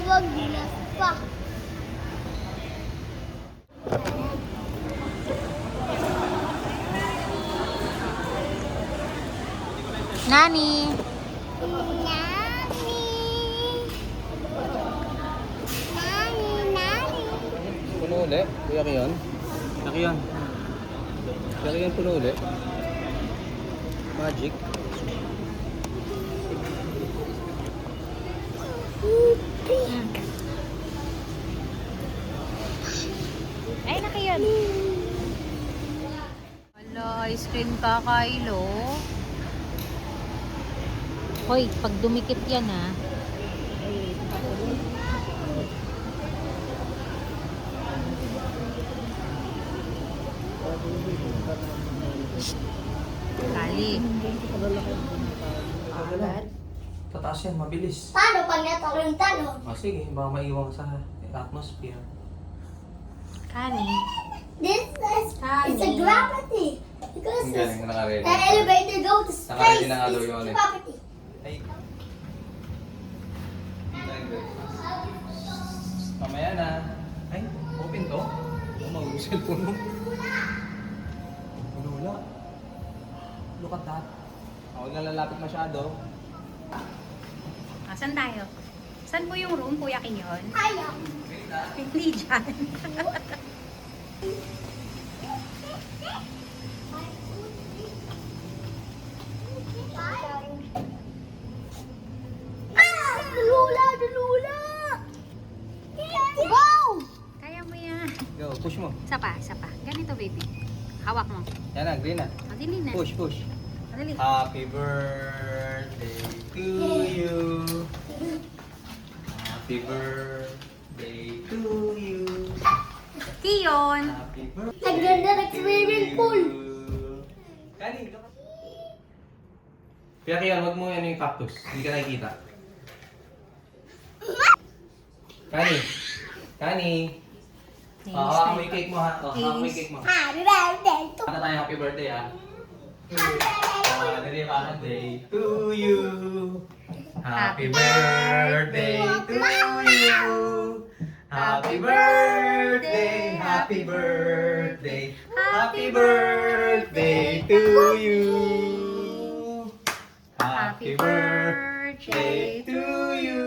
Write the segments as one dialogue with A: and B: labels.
A: wag gilas pa.
B: Nani?
C: Puno ulit. Kuya Kiyon. Kuya Kiyon. Kuya Kiyon puno ulit. Magic.
B: Ay, nakayan. Wala, ice cream kakailo. Hoy, pag dumikit yan ha. Kali.
C: Tataas yan, mabilis.
A: Paano pag natalong talong?
C: Sige, baka maiwan sa atmosphere.
B: Kani.
A: This is it's a gravity. Because
C: Ang galing, nakaready.
A: that elevator goes to space.
C: Nakaready na nga daw
A: It's
C: yun eh.
A: gravity.
C: Ay. Mamaya na. Ay, open to. Mag-uusap cellphone mo. Wala. Look at that. Huwag na lalapit masyado.
B: Saan tayo? Saan po yung room, Kuya Kinyon?
A: Ayaw.
B: Hindi dyan.
A: Lula! Lula! Wow!
B: Kaya mo yan.
C: Go, push mo.
B: Isa pa, isa pa. Ganito, baby. Hawak mo.
C: Yan na, green na.
B: Madali na.
C: Push, push.
B: Madali.
C: Happy birthday to you. Happy birthday to you.
B: Kiyon!
C: Happy birthday.
A: Ang ganda ng swimming pool.
C: Kani, kaya kaya wag mo ano yung cactus. Hindi ka nakikita. Kani. Kani. Oo, may cake mo ha. Oo, may cake mo.
A: Happy birthday to
C: Kanta tayo happy birthday ha. Happy birthday to you. Happy birthday to you. Happy birthday, happy birthday, happy birthday to you. Happy birthday to you.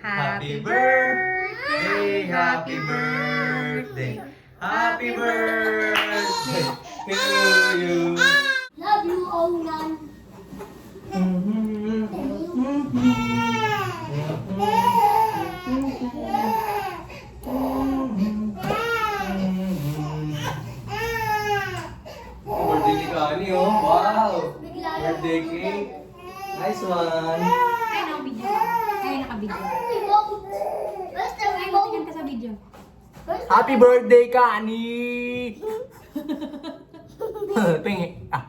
C: Happy birthday, happy birthday, happy birthday to you.
A: Love you, Onan.
C: Birthday ni Kani, oh. Wow! Birthday cake. Nice one.
B: Ay, nakabidyo. Ay, nakabidyo.
A: Where's the
B: Ay,
A: remote?
B: matigyan ka sa video.
C: Happy birthday, Kani! Tingi. Ah.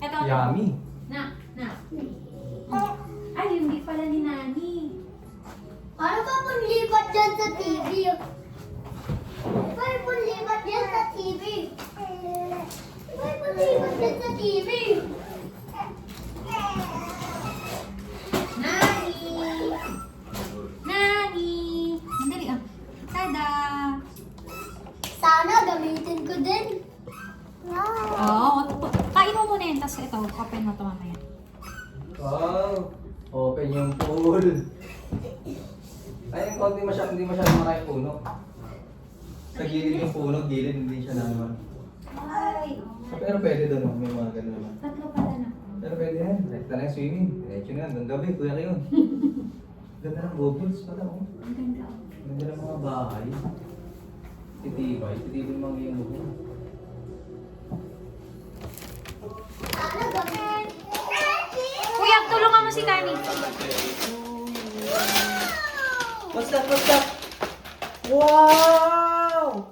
B: Ito.
C: Yummy.
B: Na. Ay, yung beef pala ni Nani.
A: Ano ba kung lipat dyan sa TV? Paano kung lipat dyan sa TV? Paano kung lipat dyan sa TV?
B: Nani! Nani! Mandali ah. Tada!
A: Sana gamitin ko din.
B: Oo. Kain mo muna yan. Tapos ito, open mo ito mamaya.
C: Wow! Open yung pool. Ay, yung konti hindi masyado maraming puno. Sa gilid yung puno, gilid, hindi siya naman.
B: Ay!
C: Pero pwede doon, may mga ganun naman.
B: Tatlo pala na.
C: Pero pwede yan, rekta na yung swimming. Diretso na, hanggang gabi, kuya kayo. Ganda ng bubbles pala, oh.
B: Ang ganda.
C: Ganda ng mga bahay. Titibay mga yung bubble.
A: Sana gamitin.
B: Kuya, tulungan mo si Kani.
C: What's that? What's that? Wow!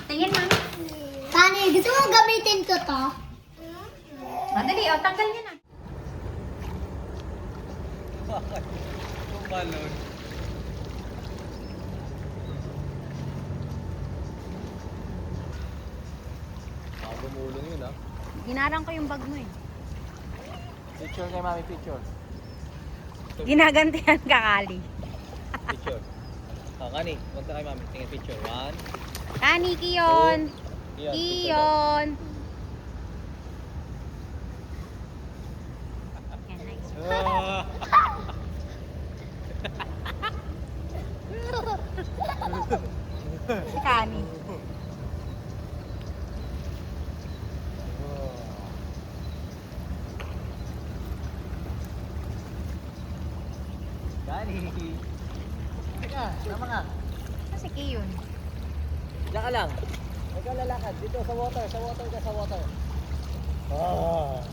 B: Tingin, mami.
A: Kani, gusto mo gamitin ko to?
B: Madali, oh, tanggal niya na.
C: Bakit? Yung balon. Mulong yun ah.
B: Hinarang ko yung bag mo eh.
C: Picture kay mami, picture.
B: Ginagantihan ka, Kali.
C: Picture. Oh, Kani, huwag ka kay mami. Tingnan picture. 1,
B: Kani, Kiyon.
C: Iyon.
B: Kiyon. Yan, nice. Si Kani.
C: Kani. Teka, tama nga.
B: Si Kiyon.
C: Diyan ka lang. Huwag ka lalakad. Dito sa water. Sa water ka, sa water. Ah.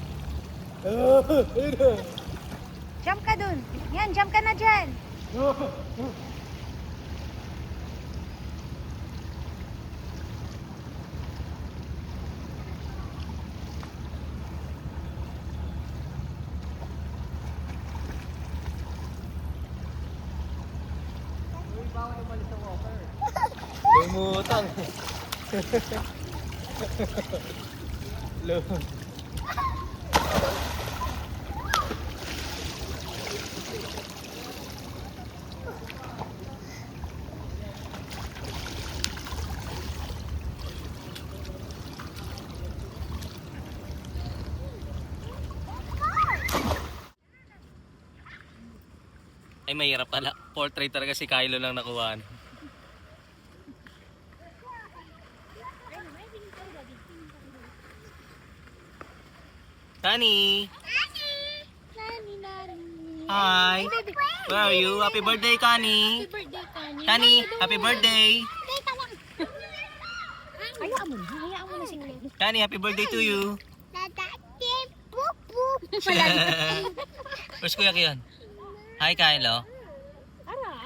B: Jump ka dun. Yan, jump ka na dyan.
C: Uy, bawal umalis sa water. Lumutang. Lumutang. Ay, mahirap pala. Portrait talaga si Kylo lang nakuha. Kani! Hi! Where are you? Happy birthday, Kani! Kani, happy birthday!
B: Hayaan mo na si Kani.
C: Kani, happy birthday to you! Where's Kuya Kiyon? Hi, Kylo!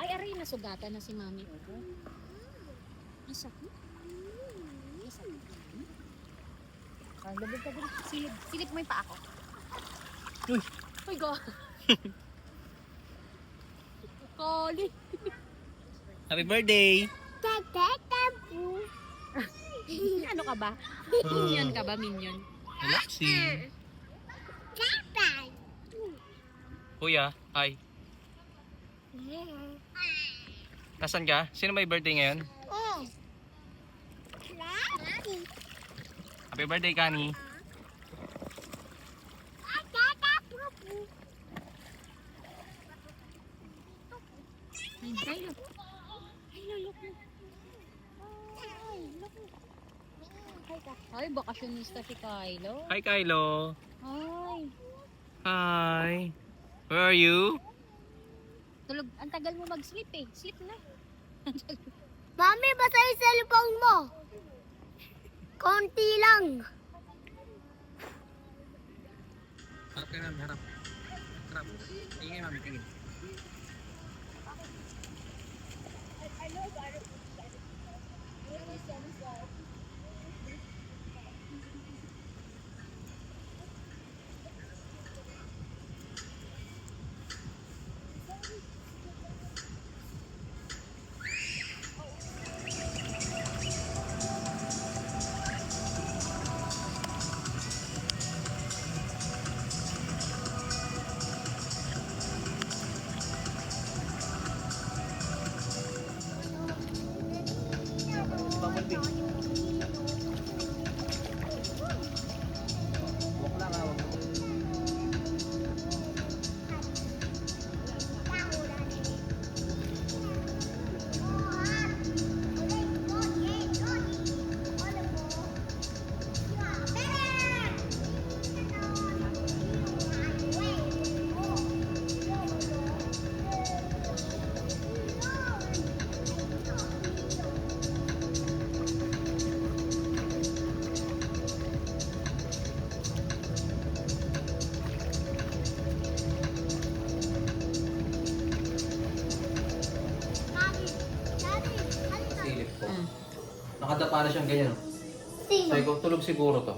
B: Aray, nasugatan na si Mami. Nasakit? Labog ka dun. Silip mo yung paa ko.
C: Uy!
B: Uy, go. Kali.
C: Happy birthday!
B: Ano ka ba? Minion ka ba, minion?
C: Relaxing! Kuya, hi! Nasaan ka? Sino may birthday ngayon? Happy birthday, Kani!
B: Ay, look. Ay, bakasyonista si Kylo.
C: Hi, Kylo!
B: Ay,
C: Hi! Where are you?
B: tulog. Ang tagal mo mag-sleep eh. Sleep na.
A: Mami, basta yung cellphone mo. Konti lang.
C: Harap ka namin, harap. Harap. Tingin namin, tingin. Nakadapa na siyang ganyan.
A: Sino?
C: Sabi ko, tulog siguro to.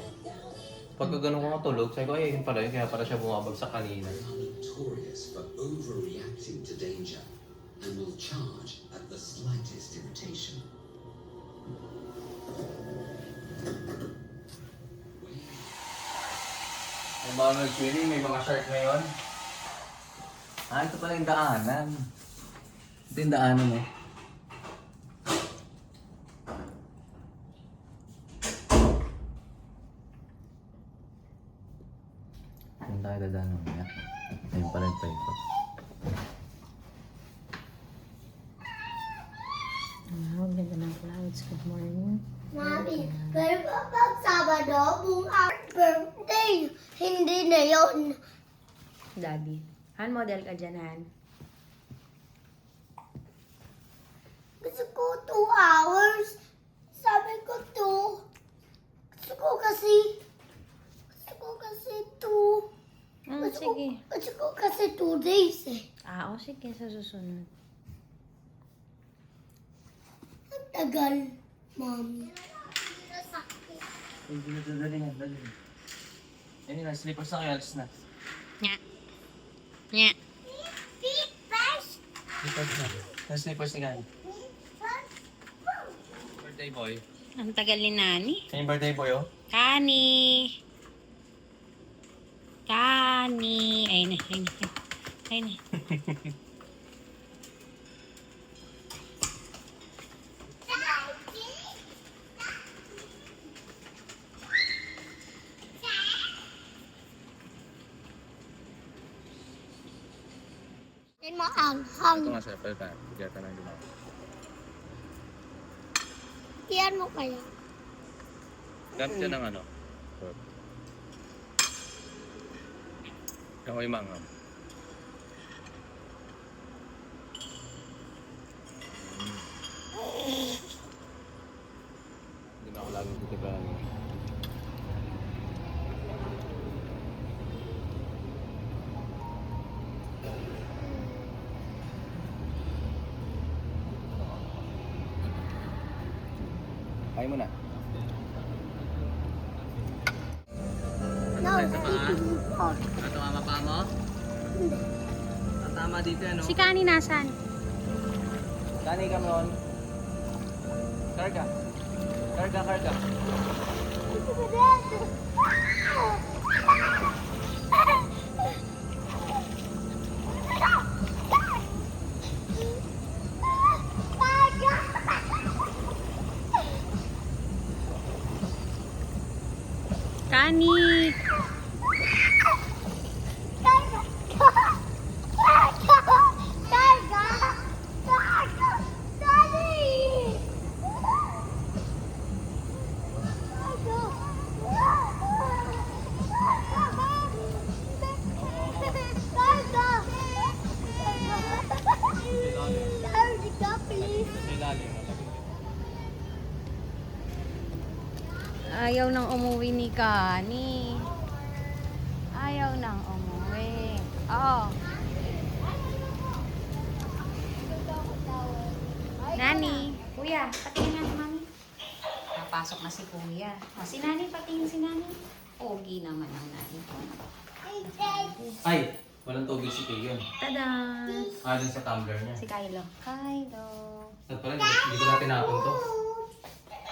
C: Pagka ganun ko matulog, sabi ko, ay, yun pala yun. Kaya pala siya bumabagsak kanina.
D: Notorious for overreacting to danger and will charge at the slightest irritation.
C: Kung mga nag-swimming, may mga shark ngayon. Ah, ito pala yung daanan. Ito yung daanan eh. Saan tayo dadaan mamaya? Ayun pala yung paikot.
B: Ang ganda ng clouds. Good morning.
A: Mami, pero pag Sabado, buong birthday, hindi na yon.
E: Daddy. Han, model ka dyan, Han.
A: Gusto ko 2 hours. Sabi ko 2. Gusto ko kasi 2.
E: Sige.
A: Gusto ko kasi 2 days eh.
E: Ah, o sige, sa susunod.
A: Ang tagal, Mami.
C: Hindi na dali nga, dali. Ayun na, slippers na kayo, alis na.
E: Nya. Nya.
C: Slippers na. Yung slippers ni Gani. Birthday boy.
E: Ang tagal ni Nani.
C: Yung birthday boy, oh.
E: Kani. Kani. Ayun na, ayun na. Ayun na.
A: Yan mo anghang.
C: Ito nga sir, pwede tayo. Bigyan ka ng dilaw.
A: Yan mo kaya.
C: Gamit ka ng ano? Ako'y mangam. Hindi na ako laging titibahan. Kaya mo na.
A: No,
C: Ito mama pa mo? Ang tama dito ano?
E: Si Kani nasan?
C: Kani ka mo. Karga. Karga, karga.
E: Kani. Ayaw nang umuwi ni Kani. Ayaw nang umuwi. Oo. Nani. Kuya, patingin nga si Mami. Napasok na si Kuya. O, si Nani, patingin si Nani. Pogi naman ang Nani ko.
C: Ay! Walang tubig si Kayon.
E: Tada!
C: Ah, dun sa tumbler niya.
E: Si Kylo. Kylo.
C: At pala, hindi ko natin napon to.